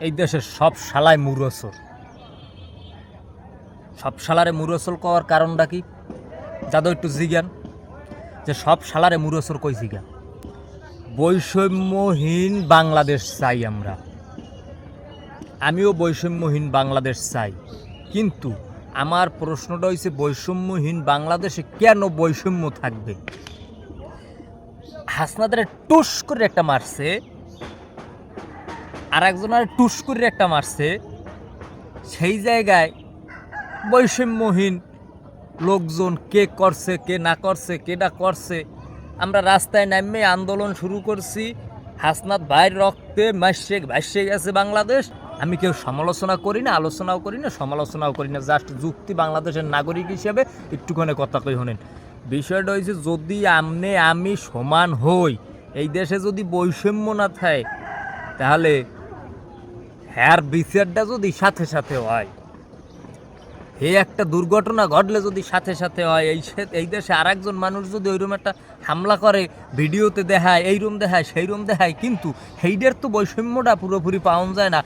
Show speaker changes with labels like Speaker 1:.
Speaker 1: এই দেশের সব শালায় মুরসল। সব শালারে মুরসল কওয়ার কারণটা কি? যাদব একটু জিজ্ঞান যে সব শালারে মুরসল কই জিজ্ঞান। বৈষম্যহীন বাংলাদেশ চাই আমরা, আমিও বৈষম্যহীন বাংলাদেশ চাই। কিন্তু আমার প্রশ্নটা হয়েছে বৈষম্যহীন বাংলাদেশে কেন বৈষম্য থাকবে? হাসনাদারে টুস করে একটা মারছে, আর একজনের টুস করে একটা মারছে, সেই জায়গায় বৈষম্যহীন লোকজন কে করছে কে না করছে কেডা করছে, আমরা রাস্তায় নামে আন্দোলন শুরু করছি। হাসনাত ভাইয়ের রক্তে ভাসে গেছে বাংলাদেশ। আমি কেউ সমালোচনা করি না, আলোচনাও করি না, সমালোচনাও করি না, জাস্ট যুক্তি বাংলাদেশের নাগরিক হিসেবে একটুখানি কথা কই শোনেন। বিষয়টা হয়েছে যদি আমি সমান হই, এই দেশে যদি বৈষম্য না থাকে, তাহলে হ্যার বিচারটা যদি সাথে সাথে হয়, এই একটা দুর্ঘটনা ঘটলে যদি সাথে সাথে হয়, এই দেশে আর একজন মানুষ যদি ওইরকম একটা হামলা করে, ভিডিওতে দেখায়, এই রুম দেখায় সেই রুম দেখায়, কিন্তু সেইটার তো বৈষম্যটা পুরোপুরি পাওয়া যায় না।